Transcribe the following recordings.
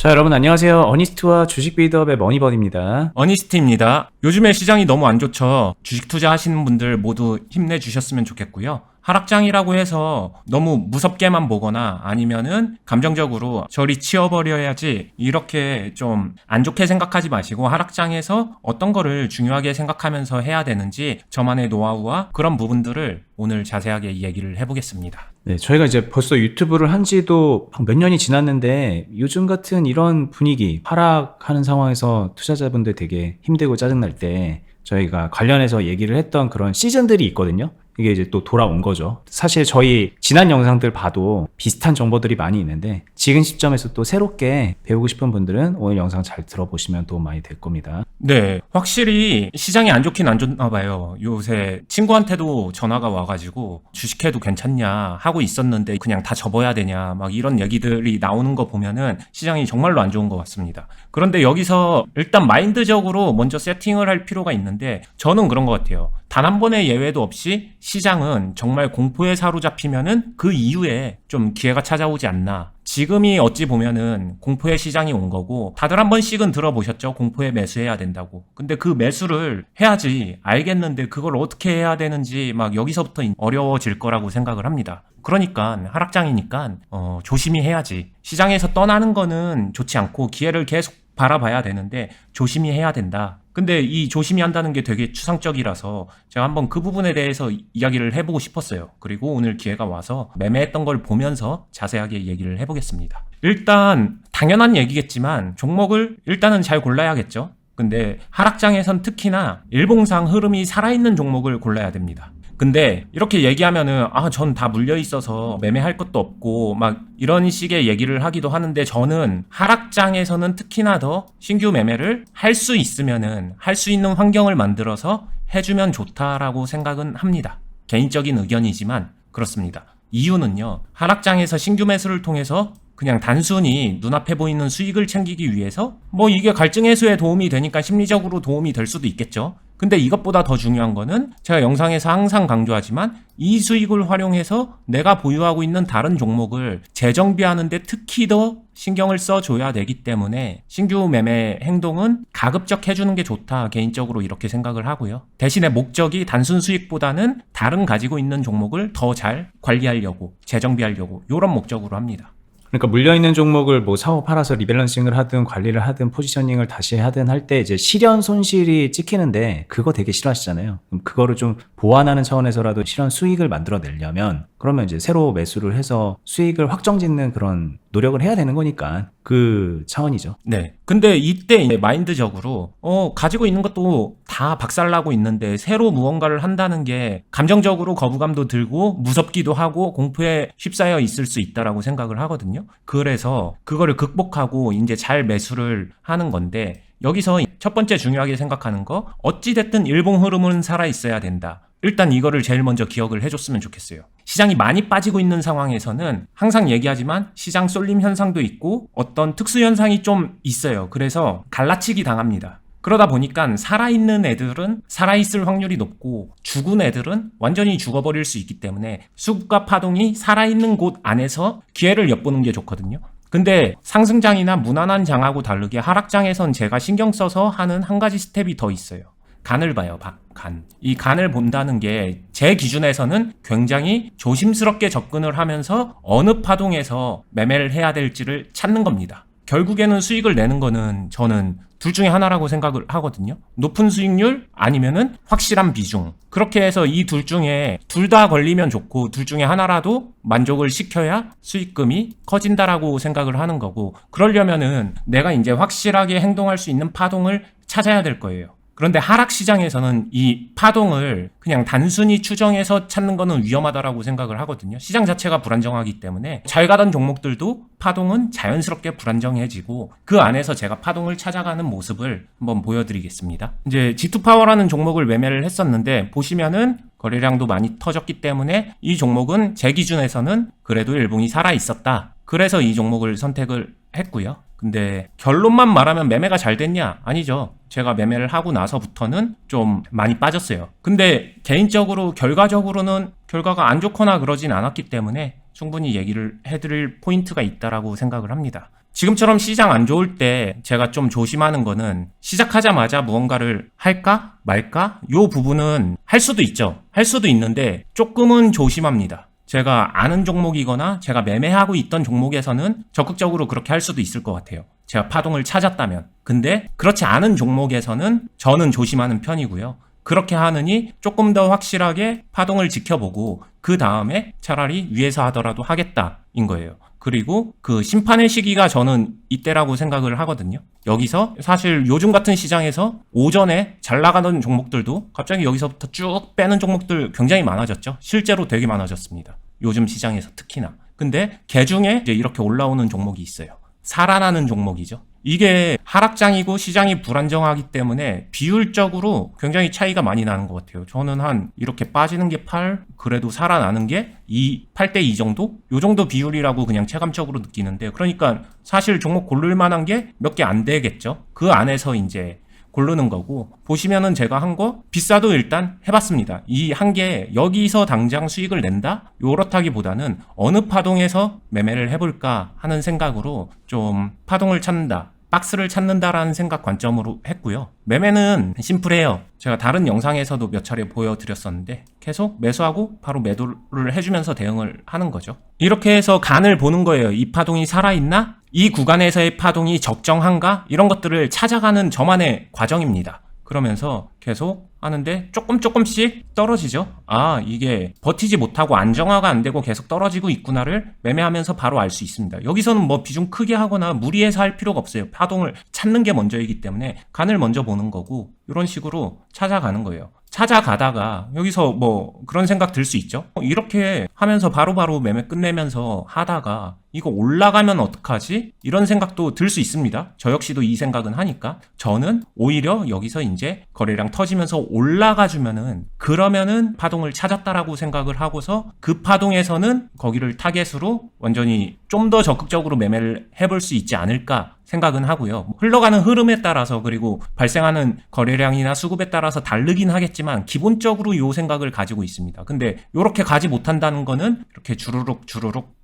자, 여러분 안녕하세요. 어니스트와 주식 빌드업의 머니버디입니다. 어니스트입니다. 요즘에 시장이 너무 안 좋죠. 주식 투자하시는 분들 모두 힘내주셨으면 좋겠고요. 하락장이라고 해서 너무 무섭게만 보거나 아니면은 감정적으로 저리 치워버려야지 이렇게 좀 안 좋게 생각하지 마시고, 하락장에서 어떤 거를 중요하게 생각하면서 해야 되는지 저만의 노하우와 그런 부분들을 오늘 자세하게 얘기를 해보겠습니다. 네, 저희가 이제 벌써 유튜브를 한 지도 몇 년이 지났는데 요즘 같은 이런 분위기, 하락하는 상황에서 투자자분들 되게 힘들고 짜증날 때 저희가 관련해서 얘기를 했던 그런 시즌들이 있거든요. 이게 이제 또 돌아온 거죠. 사실 저희 지난 영상들 봐도 비슷한 정보들이 많이 있는데 지금 시점에서 또 새롭게 배우고 싶은 분들은 오늘 영상 잘 들어보시면 도움 많이 될 겁니다. 네, 확실히 시장이 안 좋긴 안 좋나 봐요. 요새 친구한테도 전화가 와가지고 주식해도 괜찮냐 하고 있었는데 그냥 다 접어야 되냐 막 이런 얘기들이 나오는 거 보면은 시장이 정말로 안 좋은 것 같습니다. 그런데 여기서 일단 마인드적으로 먼저 세팅을 할 필요가 있는데, 저는 그런 것 같아요. 단 한 번의 예외도 없이 시장은 정말 공포에 사로잡히면은 그 이후에 좀 기회가 찾아오지 않나. 지금이 어찌 보면은 공포의 시장이 온 거고, 다들 한 번씩은 들어보셨죠? 공포에 매수해야 된다고. 근데 그 매수를 해야지 알겠는데 그걸 어떻게 해야 되는지 막 여기서부터 어려워질 거라고 생각을 합니다. 그러니까 하락장이니까 조심히 해야지. 시장에서 떠나는 거는 좋지 않고 기회를 계속 바라봐야 되는데 조심히 해야 된다. 근데 이 조심히 한다는 게 되게 추상적이라서 제가 한번 그 부분에 대해서 이야기를 해보고 싶었어요. 그리고 오늘 기회가 와서 매매했던 걸 보면서 자세하게 얘기를 해보겠습니다. 일단 당연한 얘기겠지만 종목을 일단은 잘 골라야겠죠. 근데 하락장에선 특히나 일봉상 흐름이 살아있는 종목을 골라야 됩니다. 근데 이렇게 얘기하면은 전 다 물려 있어서 매매할 것도 없고 막 이런 식의 얘기를 하기도 하는데, 저는 하락장에서는 특히나 더 신규 매매를 할 수 있으면은 할 수 있는 환경을 만들어서 해주면 좋다라고 생각은 합니다. 개인적인 의견이지만 그렇습니다. 이유는요, 하락장에서 신규 매수를 통해서 그냥 단순히 눈앞에 보이는 수익을 챙기기 위해서 이게 갈증 해소에 도움이 되니까 심리적으로 도움이 될 수도 있겠죠. 근데 이것보다 더 중요한 거는 제가 영상에서 항상 강조하지만 이 수익을 활용해서 내가 보유하고 있는 다른 종목을 재정비하는데 특히 더 신경을 써줘야 되기 때문에 신규 매매 행동은 가급적 해주는 게 좋다, 개인적으로 이렇게 생각을 하고요. 대신에 목적이 단순 수익보다는 다른 가지고 있는 종목을 더 잘 관리하려고, 재정비하려고, 이런 목적으로 합니다. 그러니까 물려있는 종목을 사고 팔아서 리밸런싱을 하든 관리를 하든 포지셔닝을 다시 하든 할 때 이제 실현 손실이 찍히는데 그거 되게 싫어하시잖아요. 그럼 그거를 좀 보완하는 차원에서라도 실현 수익을 만들어내려면 그러면 이제 새로 매수를 해서 수익을 확정짓는 그런 노력을 해야 되는 거니까 그 차원이죠. 네. 근데 이때 마인드적으로 가지고 있는 것도 다 박살나고 있는데 새로 무언가를 한다는 게 감정적으로 거부감도 들고 무섭기도 하고 공포에 휩싸여 있을 수 있다라고 생각을 하거든요. 그래서 그거를 극복하고 이제 잘 매수를 하는 건데, 여기서 첫 번째 중요하게 생각하는 거, 어찌됐든 일봉 흐름은 살아있어야 된다. 일단 이거를 제일 먼저 기억을 해줬으면 좋겠어요. 시장이 많이 빠지고 있는 상황에서는 항상 얘기하지만 시장 쏠림 현상도 있고 어떤 특수 현상이 좀 있어요. 그래서 갈라치기 당합니다. 그러다 보니까 살아있는 애들은 살아있을 확률이 높고 죽은 애들은 완전히 죽어버릴 수 있기 때문에 수급과 파동이 살아있는 곳 안에서 기회를 엿보는 게 좋거든요. 근데 상승장이나 무난한 장하고 다르게 하락장에선 제가 신경 써서 하는 한 가지 스텝이 더 있어요. 간을 봐요, 간. 이 간을 본다는 게 제 기준에서는 굉장히 조심스럽게 접근을 하면서 어느 파동에서 매매를 해야 될지를 찾는 겁니다. 결국에는 수익을 내는 거는 저는 둘 중에 하나라고 생각을 하거든요. 높은 수익률 아니면은 확실한 비중. 그렇게 해서 이 둘 중에 둘 다 걸리면 좋고 둘 중에 하나라도 만족을 시켜야 수익금이 커진다라고 생각을 하는 거고, 그러려면은 내가 이제 확실하게 행동할 수 있는 파동을 찾아야 될 거예요. 그런데 하락시장에서는 이 파동을 그냥 단순히 추정해서 찾는 거는 위험하다라고 생각을 하거든요. 시장 자체가 불안정하기 때문에 잘 가던 종목들도 파동은 자연스럽게 불안정해지고 그 안에서 제가 파동을 찾아가는 모습을 한번 보여드리겠습니다. 이제 G2파워라는 종목을 매매를 했었는데 보시면은 거래량도 많이 터졌기 때문에 이 종목은 제 기준에서는 그래도 일봉이 살아있었다. 그래서 이 종목을 선택을 했고요. 근데 결론만 말하면 매매가 잘 됐냐? 아니죠. 제가 매매를 하고 나서부터는 좀 많이 빠졌어요. 근데 개인적으로 결과적으로는 결과가 안 좋거나 그러진 않았기 때문에 충분히 얘기를 해드릴 포인트가 있다라고 생각을 합니다. 지금처럼 시장 안 좋을 때 제가 좀 조심하는 거는 시작하자마자 무언가를 할까 말까? 요 부분은 할 수도 있죠. 할 수도 있는데 조금은 조심합니다. 제가 아는 종목이거나 제가 매매하고 있던 종목에서는 적극적으로 그렇게 할 수도 있을 것 같아요. 제가 파동을 찾았다면. 근데 그렇지 않은 종목에서는 저는 조심하는 편이고요. 그렇게 하느니 조금 더 확실하게 파동을 지켜보고 그 다음에 차라리 위에서 하더라도 하겠다인 거예요. 그리고 그 심판의 시기가 저는 이때라고 생각을 하거든요. 여기서 사실 요즘 같은 시장에서 오전에 잘 나가던 종목들도 갑자기 여기서부터 쭉 빼는 종목들 굉장히 많아졌죠. 실제로 되게 많아졌습니다. 요즘 시장에서 특히나. 근데 개중에 이제 이렇게 올라오는 종목이 있어요. 살아나는 종목이죠. 이게 하락장이고 시장이 불안정하기 때문에 비율적으로 굉장히 차이가 많이 나는 것 같아요. 저는 한 이렇게 빠지는 게 8, 그래도 살아나는 게 2, 8대 2 정도? 요 정도 비율이라고 그냥 체감적으로 느끼는데, 그러니까 사실 종목 고를 만한 게 몇 개 안 되겠죠. 그 안에서 이제 고르는 거고, 보시면은 제가 한 거 비싸도 일단 해봤습니다. 이 한 개 여기서 당장 수익을 낸다? 요렇다기보다는 어느 파동에서 매매를 해볼까 하는 생각으로 좀 파동을 찾는다, 박스를 찾는다라는 생각 관점으로 했고요. 매매는 심플해요. 제가 다른 영상에서도 몇 차례 보여드렸었는데 계속 매수하고 바로 매도를 해주면서 대응을 하는 거죠. 이렇게 해서 간을 보는 거예요. 이 파동이 살아있나? 이 구간에서의 파동이 적정한가? 이런 것들을 찾아가는 저만의 과정입니다. 그러면서 계속 하는데 조금씩 떨어지죠. 아, 이게 버티지 못하고 안정화가 안 되고 계속 떨어지고 있구나를 매매하면서 바로 알 수 있습니다. 여기서는 뭐 비중 크게 하거나 무리해서 할 필요가 없어요. 파동을 찾는 게 먼저이기 때문에 간을 먼저 보는 거고, 이런 식으로 찾아가는 거예요. 찾아가다가 여기서 뭐 그런 생각 들 수 있죠. 이렇게 하면서 바로바로 매매 끝내면서 하다가 이거 올라가면 어떡하지? 이런 생각도 들 수 있습니다. 저 역시도 이 생각은 하니까 저는 오히려 여기서 이제 거래량 터지면서 올라가 주면은, 그러면은 파동을 찾았다라고 생각을 하고서 그 파동에서는 거기를 타겟으로 완전히 좀 더 적극적으로 매매를 해볼 수 있지 않을까 생각은 하고요. 흘러가는 흐름에 따라서, 그리고 발생하는 거래량이나 수급에 따라서 다르긴 하겠지만 기본적으로 요 생각을 가지고 있습니다. 근데 요렇게 가지 못한다는 거는 이렇게 주르륵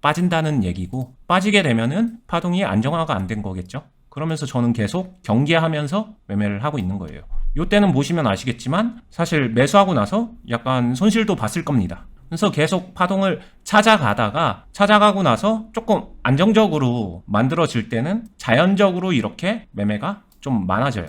빠진다는 얘기고, 빠지게 되면은 파동이 안정화가 안 된 거겠죠. 그러면서 저는 계속 경계하면서 매매를 하고 있는 거예요. 요 때는 보시면 아시겠지만 사실 매수하고 나서 약간 손실도 봤을 겁니다. 그래서 계속 파동을 찾아가고 나서 조금 안정적으로 만들어질 때는 자연적으로 이렇게 매매가 좀 많아져요.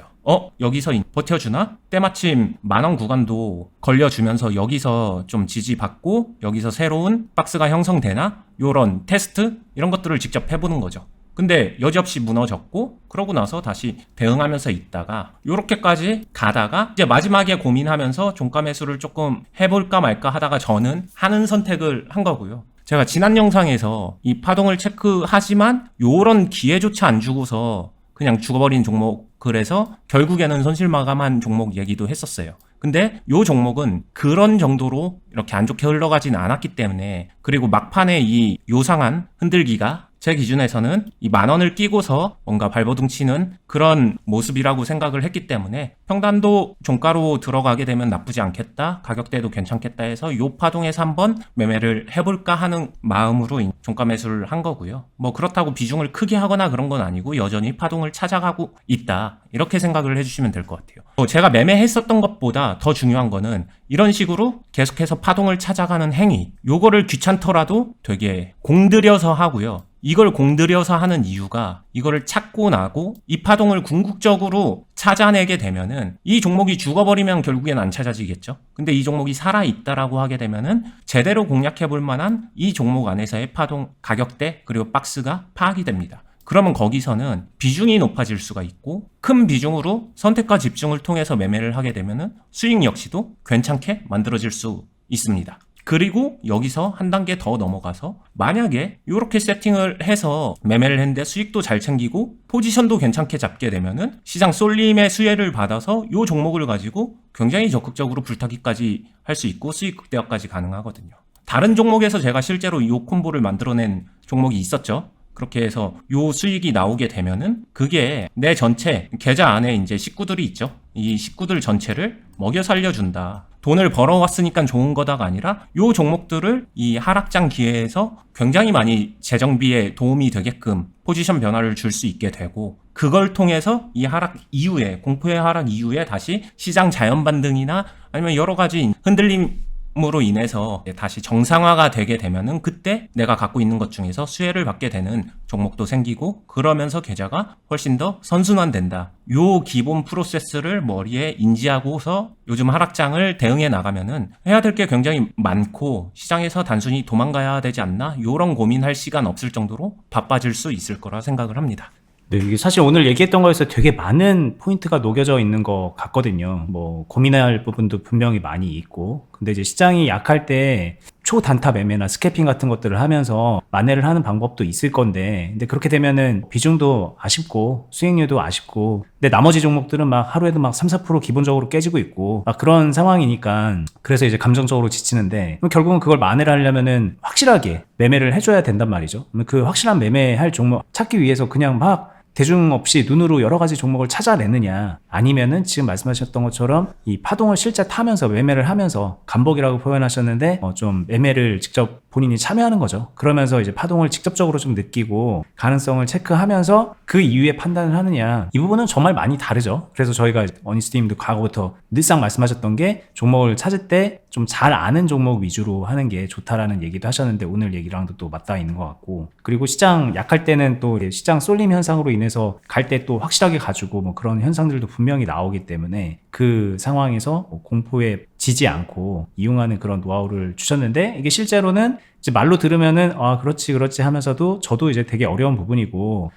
여기서 버텨주나? 때마침 10,000원 구간도 걸려주면서 여기서 좀 지지받고 여기서 새로운 박스가 형성되나? 요런 테스트? 이런 것들을 직접 해보는 거죠. 근데 여지없이 무너졌고, 그러고 나서 다시 대응하면서 있다가 요렇게까지 가다가 이제 마지막에 고민하면서 종가 매수를 조금 해볼까 말까 하다가 저는 하는 선택을 한 거고요. 제가 지난 영상에서 이 파동을 체크하지만 요런 기회조차 안 주고서 그냥 죽어버린 종목, 그래서 결국에는 손실 마감한 종목 얘기도 했었어요. 근데 요 종목은 그런 정도로 이렇게 안 좋게 흘러가지는 않았기 때문에, 그리고 막판에 이 요상한 흔들기가 제 기준에서는 이 10,000원을 끼고서 뭔가 발버둥 치는 그런 모습이라고 생각을 했기 때문에, 평단도 종가로 들어가게 되면 나쁘지 않겠다, 가격대도 괜찮겠다 해서 요 파동에서 한번 매매를 해볼까 하는 마음으로 종가 매수를 한 거고요. 뭐 그렇다고 비중을 크게 하거나 그런 건 아니고 여전히 파동을 찾아가고 있다, 이렇게 생각을 해주시면 될 것 같아요. 제가 매매했었던 것보다 더 중요한 거는 이런 식으로 계속해서 파동을 찾아가는 행위, 요거를 귀찮더라도 되게 공들여서 하고요. 이걸 공들여서 하는 이유가, 이거를 찾고 나고 이 파동을 궁극적으로 찾아내게 되면은 이 종목이 죽어버리면 결국엔 안 찾아지겠죠. 근데 이 종목이 살아있다라고 하게 되면은 제대로 공략해 볼 만한 이 종목 안에서의 파동 가격대 그리고 박스가 파악이 됩니다. 그러면 거기서는 비중이 높아질 수가 있고, 큰 비중으로 선택과 집중을 통해서 매매를 하게 되면은 수익 역시도 괜찮게 만들어질 수 있습니다. 그리고 여기서 한 단계 더 넘어가서 만약에 이렇게 세팅을 해서 매매를 했는데 수익도 잘 챙기고 포지션도 괜찮게 잡게 되면은 시장 쏠림의 수혜를 받아서 이 종목을 가지고 굉장히 적극적으로 불타기까지 할 수 있고 수익 극대화까지 가능하거든요. 다른 종목에서 제가 실제로 이 콤보를 만들어낸 종목이 있었죠. 그렇게 해서 요 수익이 나오게 되면은 그게 내 전체 계좌 안에 이제 식구들이 있죠. 이 식구들 전체를 먹여 살려준다. 돈을 벌어왔으니까 좋은 거다가 아니라 요 종목들을 이 하락장 기회에서 굉장히 많이 재정비에 도움이 되게끔 포지션 변화를 줄 수 있게 되고, 그걸 통해서 이 하락 이후에, 공포의 하락 이후에 다시 시장 자연 반등이나 아니면 여러 가지 흔들림으로 인해서 다시 정상화가 되게 되면은 그때 내가 갖고 있는 것 중에서 수혜를 받게 되는 종목도 생기고, 그러면서 계좌가 훨씬 더 선순환된다. 요 기본 프로세스를 머리에 인지하고서 요즘 하락장을 대응해 나가면은 해야 될 게 굉장히 많고, 시장에서 단순히 도망가야 되지 않나? 요런 고민할 시간 없을 정도로 바빠질 수 있을 거라 생각을 합니다. 네, 이게 사실 오늘 얘기했던 거에서 되게 많은 포인트가 녹여져 있는 것 같거든요. 뭐 고민할 부분도 분명히 많이 있고, 근데 이제 시장이 약할 때 초단타 매매나 스캐핑 같은 것들을 하면서 만회를 하는 방법도 있을 건데, 근데 그렇게 되면은 비중도 아쉽고 수익률도 아쉽고, 근데 나머지 종목들은 막 하루에도 막 3, 4% 기본적으로 깨지고 있고 막 그런 상황이니까, 그래서 이제 감정적으로 지치는데, 그럼 결국은 그걸 만회를 하려면은 확실하게 매매를 해줘야 된단 말이죠. 그 확실한 매매할 종목 찾기 위해서 그냥 막 대중 없이 눈으로 여러 가지 종목을 찾아내느냐, 아니면은 지금 말씀하셨던 것처럼 이 파동을 실제 타면서 매매를 하면서, 간복이라고 표현하셨는데 좀 매매를 직접 본인이 참여하는 거죠. 그러면서 이제 파동을 직접적으로 좀 느끼고 가능성을 체크하면서 그 이후에 판단을 하느냐, 이 부분은 정말 많이 다르죠. 그래서 저희가 어니스트님도 과거부터 늘상 말씀하셨던 게, 종목을 찾을 때 좀 잘 아는 종목 위주로 하는 게 좋다라는 얘기도 하셨는데, 오늘 얘기랑도 또 맞닿아 있는 것 같고, 그리고 시장 약할 때는 또 시장 쏠림 현상으로 인해서 갈 때 또 확실하게 가지고 뭐 그런 현상들도 분명히 나오기 때문에, 그 상황에서 공포에 지지 않고 이용하는 그런 노하우를 주셨는데, 이게 실제로는 이제 말로 들으면은 그렇지 하면서도 저도 이제 되게 어려운 부분이고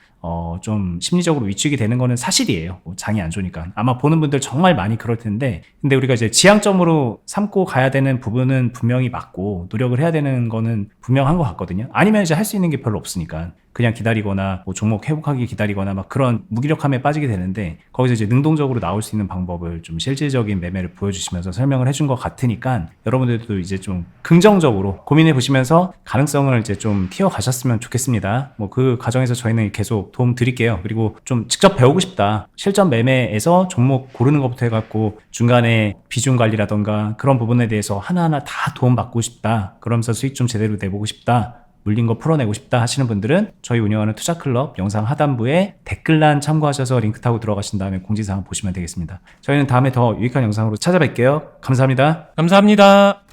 좀 심리적으로 위축이 되는 거는 사실이에요. 뭐 장이 안 좋으니까. 아마 보는 분들 정말 많이 그럴 텐데, 근데 우리가 이제 지향점으로 삼고 가야 되는 부분은 분명히 맞고, 노력을 해야 되는 거는 분명한 것 같거든요. 아니면 이제 할 수 있는 게 별로 없으니까 그냥 기다리거나 뭐 종목 회복하기 기다리거나 막 그런 무기력함에 빠지게 되는데, 거기서 이제 능동적으로 나올 수 있는 방법을 좀 실질적인 매매를 보여주시면서 설명을 해준 것 같으니까, 여러분들도 이제 좀 긍정적으로 고민해 보시면서 가능성을 이제 좀 키워 가셨으면 좋겠습니다. 뭐 그 과정에서 저희는 계속 도움 드릴게요. 그리고 좀 직접 배우고 싶다, 실전 매매에서 종목 고르는 것부터 해갖고 중간에 비중 관리라던가 그런 부분에 대해서 하나하나 다 도움 받고 싶다, 그러면서 수익 좀 제대로 내보고 싶다, 물린 거 풀어내고 싶다 하시는 분들은 저희 운영하는 투자클럽 영상 하단부에 댓글란 참고하셔서 링크 타고 들어가신 다음에 공지사항 보시면 되겠습니다. 저희는 다음에 더 유익한 영상으로 찾아뵐게요. 감사합니다. 감사합니다.